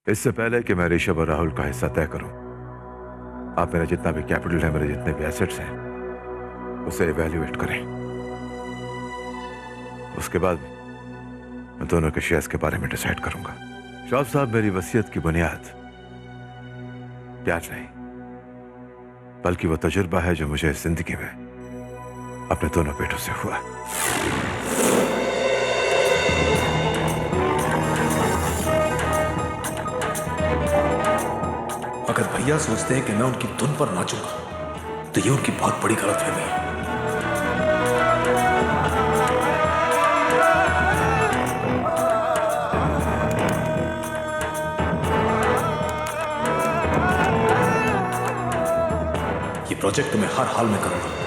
इससे पहले कि मैं ऋषभ और राहुल का हिस्सा तय करूं, आप मेरा जितना भी कैपिटल है, मेरे जितने भी एसेट्स हैं, उसे इवैल्यूएट करें। उसके बाद मैं दोनों के शेयर्स के बारे में डिसाइड करूंगा। श्रॉफ साहब, मेरी वसीयत की बुनियाद प्यार नहीं, बल्कि वो तजुर्बा है जो मुझे इस जिंदगी में अपने दोनों बेटों से हुआ। अगर भैया सोचते हैं कि मैं उनकी धुन पर नाचूंगा तो ये उनकी बहुत बड़ी गलतफहमी है। ये प्रोजेक्ट तो मैं हर हाल में करूंगा।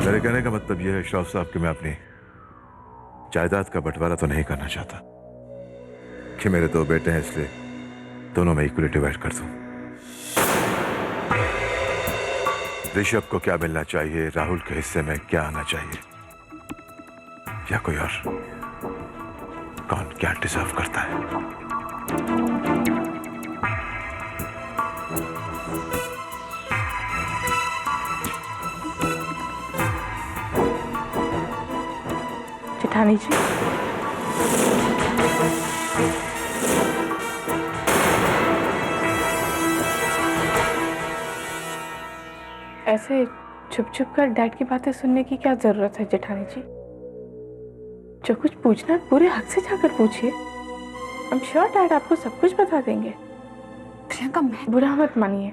मेरे कहने का मतलब यह है श्रॉफ साहब कि मैं अपनी जायदाद का बंटवारा तो नहीं करना चाहता कि मेरे दो बेटे हैं, इसलिए दोनों में इक्वली डिवाइड कर दूं। ऋषभ को क्या मिलना चाहिए, राहुल के हिस्से में क्या आना चाहिए, या कोई और कौन क्या डिजर्व करता है। जेठानी जी, ऐसे छुप छुप कर डैड की बातें सुनने की क्या जरूरत है जेठानी जी? जो कुछ पूछना है पूरे हक से जाकर पूछिए। आई एम श्योर डैड आपको सब कुछ बता देंगे। प्रियंका, मैं बुरा मत मानिए।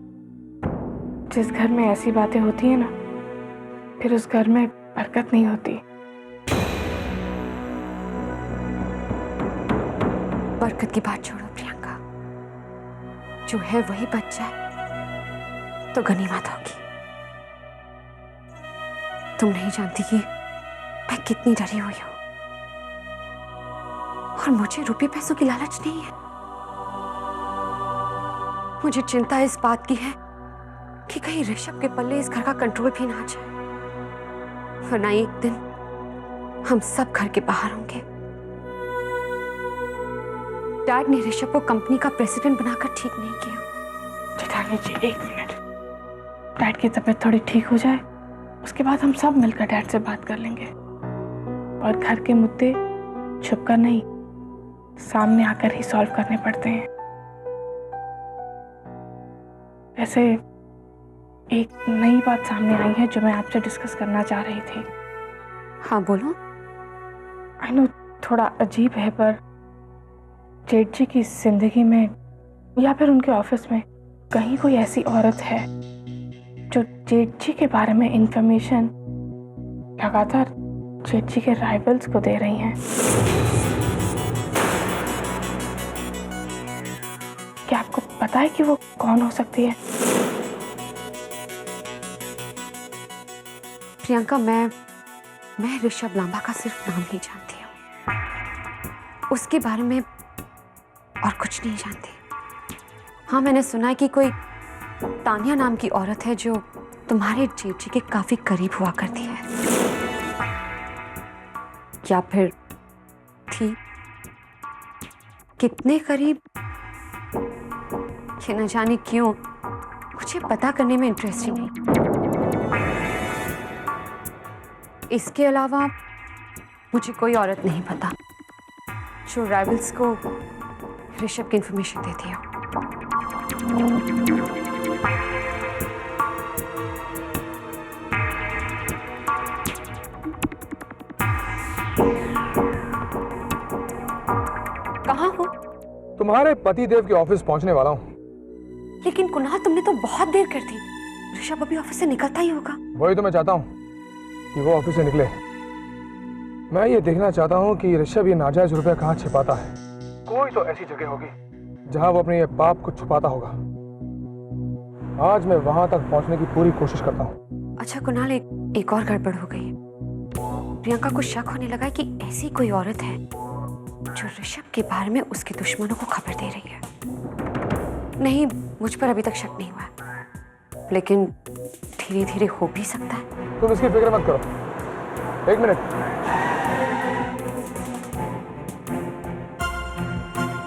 जिस घर में ऐसी बातें होती है ना, फिर उस घर में बरकत नहीं होती। बरकत की बात छोड़ो प्रियंका, जो है वही बच जाए तो गनीमत होगी। तुम नहीं जानती कि मैं कितनी डरी हुई हूं, और मुझे रुपये पैसों की लालच नहीं है। मुझे चिंता इस बात की है कि कहीं ऋषभ के पल्ले इस घर का कंट्रोल भी ना आ जाए, वरना एक दिन हम सब घर के बाहर होंगे। डैड ने ऋषभ को कंपनी का प्रेसिडेंट बनाकर ठीक नहीं किया। जेठानी जी, एक मिनट। डैड की तबीयत थोड़ी ठीक हो जाए, उसके बाद हम सब मिलकर डैड से बात कर लेंगे। और घर के मुद्दे छुपकर नहीं, सामने आकर ही सॉल्व करने पड़ते हैं। ऐसे एक नई बात सामने आई है जो मैं आपसे डिस्कस करना चाह रही थी। हाँ बोलो। आई नो थोड़ा अजीब है, पर जेठ जी की जिंदगी में या फिर उनके ऑफिस में कहीं कोई ऐसी औरत है जो जेठ जी के बारे में इंफॉर्मेशन लगातार जेठ जी के राइवल्स को दे रही हैं। क्या आपको पता है कि वो कौन हो सकती है? प्रियंका, मैं ऋषभ लांबा का सिर्फ नाम ही जानती हूँ, उसके बारे में और कुछ नहीं जानती। हाँ, मैंने सुना है कि कोई तानिया नाम की औरत है जो तुम्हारे जेठ जी के काफी करीब हुआ करती है, या फिर थी। कितने करीब ये न जाने क्यों मुझे पता करने में इंटरेस्ट ही नहीं। इसके अलावा मुझे कोई औरत नहीं पता जो राइवल्स को ऋषभ की इंफॉर्मेशन देती हो। कहाँ हो? तुम्हारे पतिदेव के ऑफिस पहुंचने वाला हूँ। लेकिन कुणाल, तुमने तो बहुत देर कर दी। ऋषभ अभी ऑफिस से निकलता ही होगा। वही तो मैं चाहता हूँ कि वो ऑफिस से निकले। मैं ये देखना चाहता हूँ कि ऋषभ ये नाजायज रुपया कहाँ छिपाता है। कोई तो ऐसी जगह होगी जहाँ वो अपने ये पाप को छुपाता होगा। आज मैं वहां तक पहुंचने की पूरी कोशिश करता हूँ। अच्छा कुणाल, एक और गड़बड़ हो गई है। प्रियंका को शक होने लगा कि ऐसी कोई औरत है जो ऋषभ के बारे में उसके दुश्मनों को खबर दे रही है। नहीं, मुझ पर अभी तक शक नहीं हुआ, लेकिन धीरे धीरे हो भी सकता है। तुम इसकी फिक्र मत करो। एक मिनट,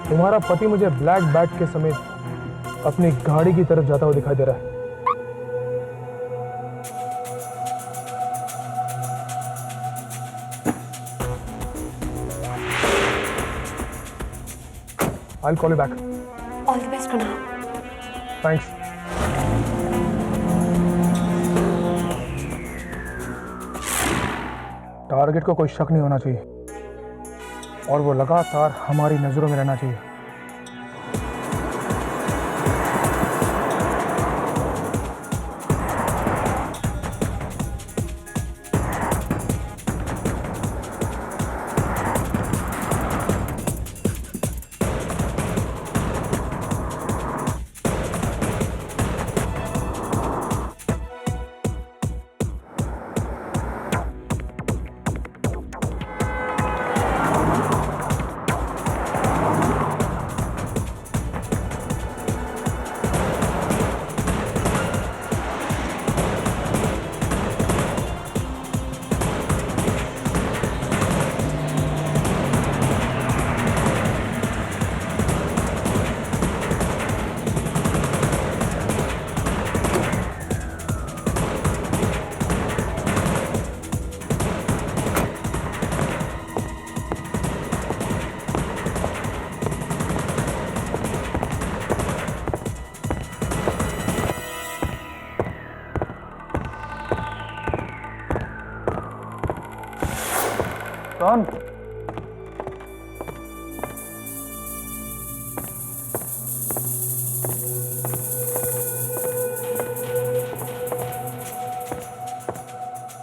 तुम्हारा पति मुझे ब्लैक बैग के समेत अपनी गाड़ी की तरफ जाता हुआ दिखाई दे रहा है। I'll call you back. All the best Kunal. Thanks. Target को कोई शक नहीं होना चाहिए और वो लगातार हमारी नजरों में रहना चाहिए। कौन?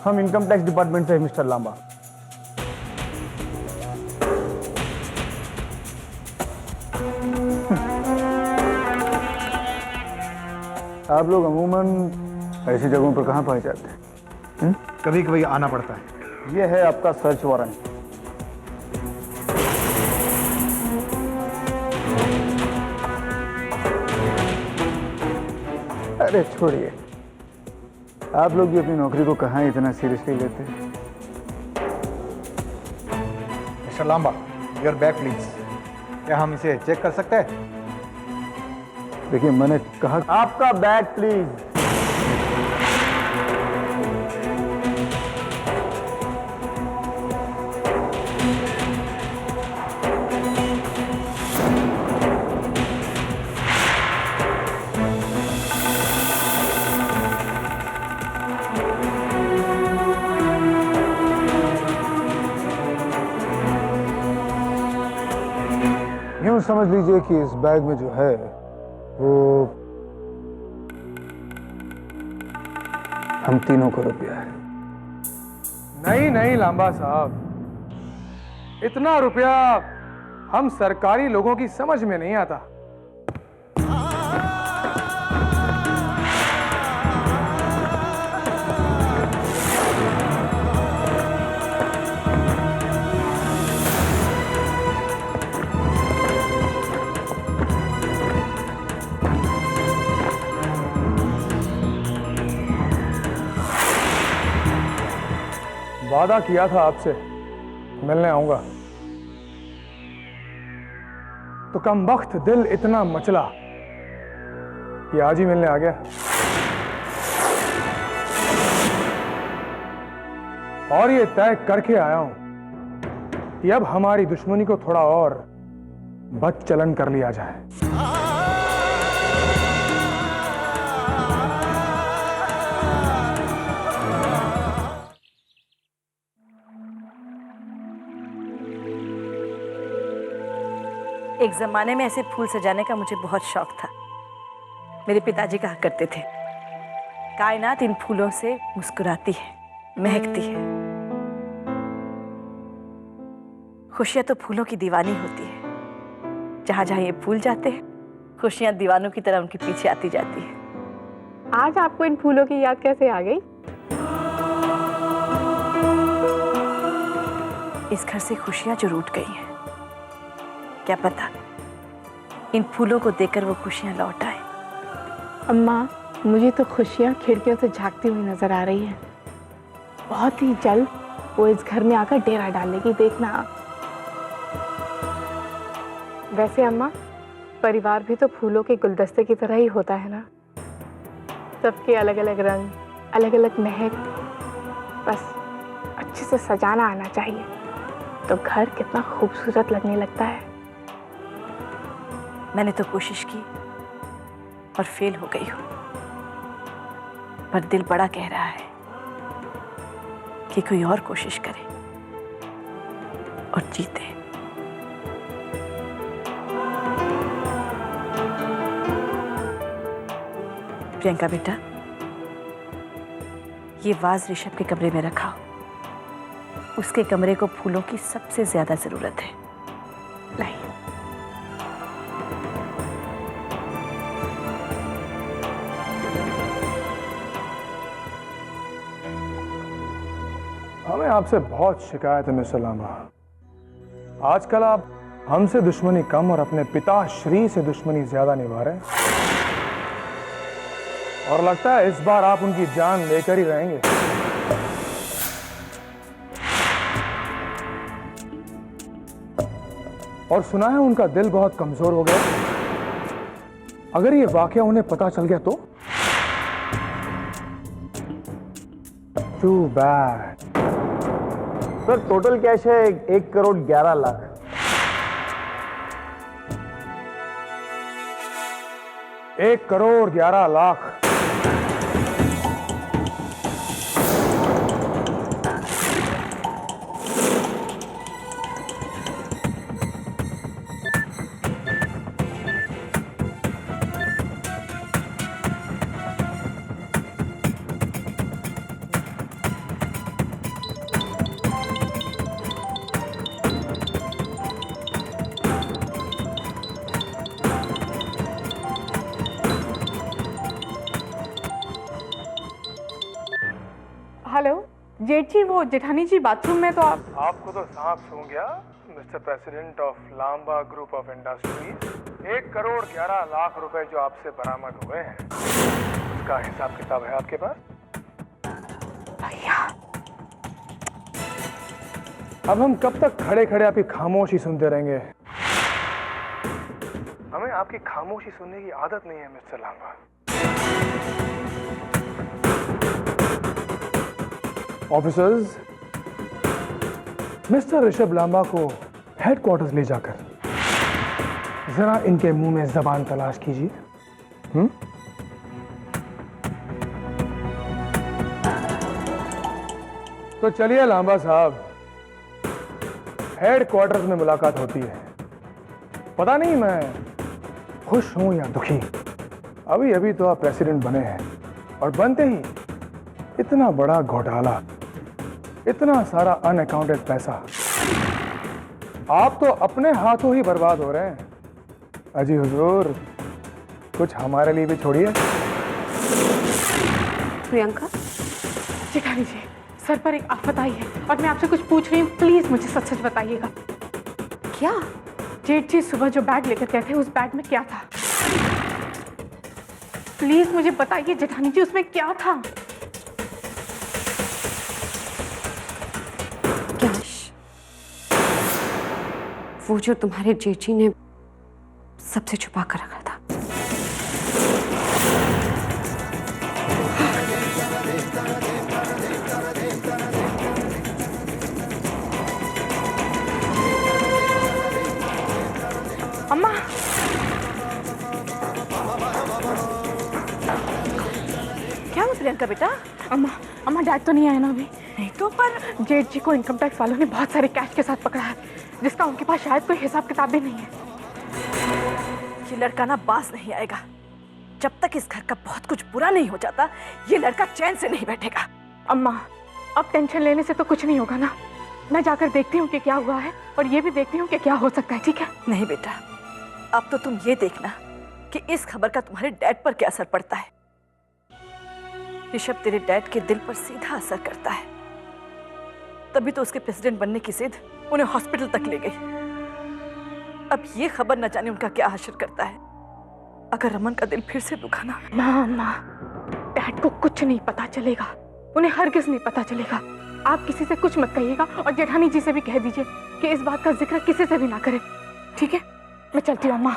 हम इनकम टैक्स डिपार्टमेंट से हैं मिस्टर लांबा। आप लोग अमूमन ऐसी जगहों पर कहाँ पाए जाते हैं? कभी कभी आना पड़ता है। ये है आपका सर्च वारंट। अरे छोड़िए, आप लोग भी अपनी नौकरी को कहाँ इतना सीरियसली लेते हैं? Mister Lamba, your bag please. क्या हम इसे चेक कर सकते हैं? देखिए, मैंने कहा आपका बैग प्लीज। यूं समझ लीजिए कि इस बैग में जो है वो हम तीनों को रुपया है। नहीं नहीं लांबा साहब, इतना रुपया हम सरकारी लोगों की समझ में नहीं आता। वादा किया था आपसे मिलने आऊंगा, तो कम वक्त दिल इतना मचला कि आज ही मिलने आ गया। और ये तय करके आया हूं कि अब हमारी दुश्मनी को थोड़ा और बदचलन कर लिया जाए। एक जमाने में ऐसे फूल सजाने का मुझे बहुत शौक था। मेरे पिताजी कहा करते थे, कायनात इन फूलों से मुस्कुराती है, महकती है। खुशियां तो फूलों की दीवानी होती है। जहां जहां ये फूल जाते हैं, खुशियां दीवानों की तरह उनके पीछे आती जाती है। आज आपको इन फूलों की याद कैसे आ गई? इस घर से खुशियां जो रूठ गई हैं, क्या पता इन फूलों को देखकर वो खुशियां लौट आए। अम्मा, मुझे तो खुशियाँ खिड़कियों से झांकती हुई नजर आ रही हैं। बहुत ही जल्द वो इस घर में आकर डेरा डालेगी, देखना आप। वैसे अम्मा, परिवार भी तो फूलों के गुलदस्ते की तरह ही होता है ना। सबके अलग अलग रंग, अलग अलग महक, बस अच्छे से सजाना आना चाहिए तो घर कितना खूबसूरत लगने लगता है। मैंने तो कोशिश की और फेल हो गई हूं, पर दिल बड़ा कह रहा है कि कोई और कोशिश करे और जीते। प्रियंका बेटा, ये वाज ऋषभ के कमरे में रखा। उसके कमरे को फूलों की सबसे ज्यादा जरूरत है। लाइए। हमें आपसे बहुत शिकायत है मिस्टर लांबा। आजकल आप हमसे दुश्मनी कम और अपने पिता श्री से दुश्मनी ज्यादा निभा रहे हैं, और लगता है इस बार आप उनकी जान लेकर ही रहेंगे। और सुना है उनका दिल बहुत कमजोर हो गया। अगर ये वाकया उन्हें पता चल गया तो? Too bad. Sir total cash है 1,11,00,000। 1,11,00,000। हेलो जेठ जी, वो जेठानी जी बाथरूम में, तो आप। आपको तो सांप सूंघ गया mister president of Lamba group of industries. 1,11,00,000 रुपए जो आपसे बरामद हुए हैं, उसका हिसाब किताब है आपके पास? भैया, अब हम कब तक खड़े खड़े आपकी खामोशी सुनते रहेंगे? हमें आपकी खामोशी सुनने की आदत नहीं है mister Lamba. Officers, mister Rishabh Lamba को हेडक्वार्टर्स ले जाकर जरा इनके मुंह में जबान तलाश कीजिए। तो चलिए लांबा साहब, हेडक्वार्टर्स में मुलाकात होती है। पता नहीं मैं खुश हूं या दुखी। अभी अभी तो आप प्रेसिडेंट बने हैं, और बनते ही इतना बड़ा घोटाला, इतना सारा अनअकाउंटेड पैसा, आप तो अपने हाथों ही बर्बाद हो रहे हैं। अजी हुजूर, कुछ हमारे लिए भी छोड़िए। प्रियंका, जेठानी जी, सर पर एक आफत आई है और मैं आपसे कुछ पूछ रही हूँ। प्लीज मुझे सच सच बताइएगा। क्या? जेठ जी सुबह जो बैग लेकर गए थे, उस बैग में क्या था? प्लीज मुझे बताइए जेठानी जी, उसमें क्या था? कैश, वो जो तुम्हारे जेठी ने सबसे छुपा कर रखा था। अम्मा, क्या हुआ प्रियंका बेटा? अम्मा डैड तो नहीं आए ना अभी? नहीं तो, पर जेठ जी को इनकम टैक्स वालों ने बहुत सारे कैश के साथ पकड़ा है, जिसका उनके पास शायद कोई हिसाब किताब भी नहीं है। ये लड़का ना बाज नहीं आएगा। जब तक इस घर का बहुत कुछ बुरा नहीं हो जाता, ये लड़का चैन से नहीं बैठेगा। अम्मा, अब टेंशन लेने से तो कुछ नहीं होगा ना। मैं जाकर देखती हूँ कि क्या हुआ है और ये भी देखती हूँ कि क्या हो सकता है, ठीक है? नहीं बेटा, अब तो तुम ये देखना कि इस खबर का तुम्हारे डैड पर क्या असर पड़ता है। ऋषभ तेरे डैड के दिल पर सीधा असर करता है, तभी तो उसके प्रेसिडेंट बनने की जिद उन्हें हॉस्पिटल तक ले गई। अब ये खबर न जाने उनका क्या असर करता है। अगर रमन का दिल फिर से दुखा ना। माँ, डैड को कुछ नहीं पता चलेगा, उन्हें हरगिज नहीं पता चलेगा। आप किसी से कुछ मत कहिएगा और जेठानी जी से भी कह दीजिए कि इस बात का जिक्र किसी से भी ना करें, ठीक है? मैं चलती हूँ अम्मा।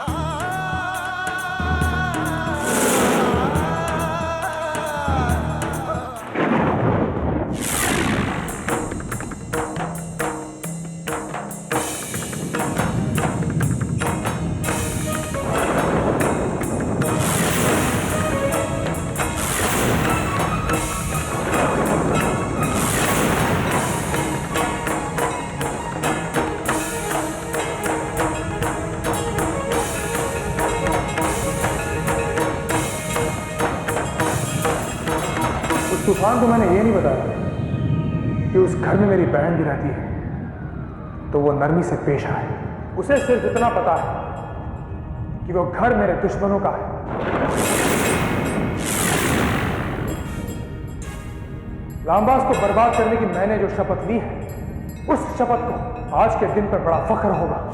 तूफान को मैंने ये नहीं बताया कि उस घर में मेरी बहन भी रहती है, तो वो नरमी से पेश आए। उसे सिर्फ इतना पता है कि वो घर मेरे दुश्मनों का है। लांबास को बर्बाद करने की मैंने जो शपथ ली है, उस शपथ को आज के दिन पर बड़ा फख्र होगा।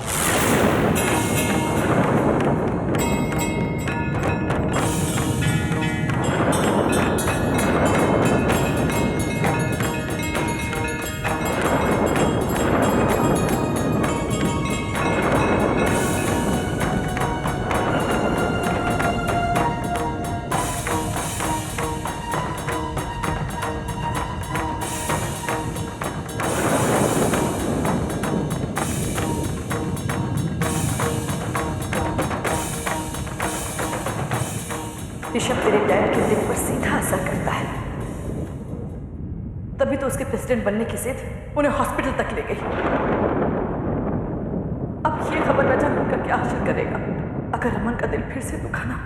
ऋषभ तेरे डैड के दिल पर सीधा असर करता है, तभी तो उसके प्रेसिडेंट बनने की जिद उन्हें हॉस्पिटल तक ले गई। अब ये खबर न जाने उनका क्या असर करेगा अगर रमन का दिल फिर से दुखा ना।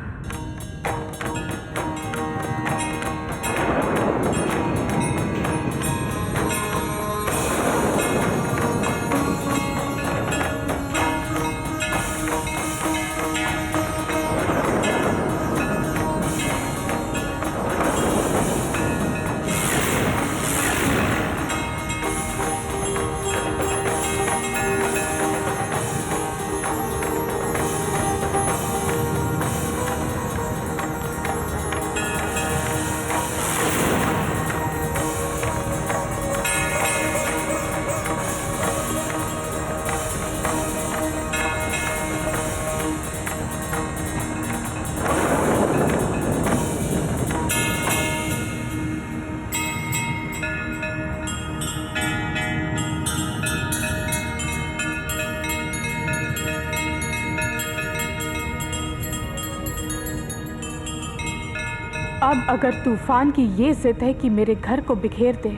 अब अगर तूफान की ये जिद है कि मेरे घर को बिखेर दे,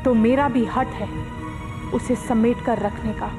तो मेरा भी हट है उसे समेट कर रखने का।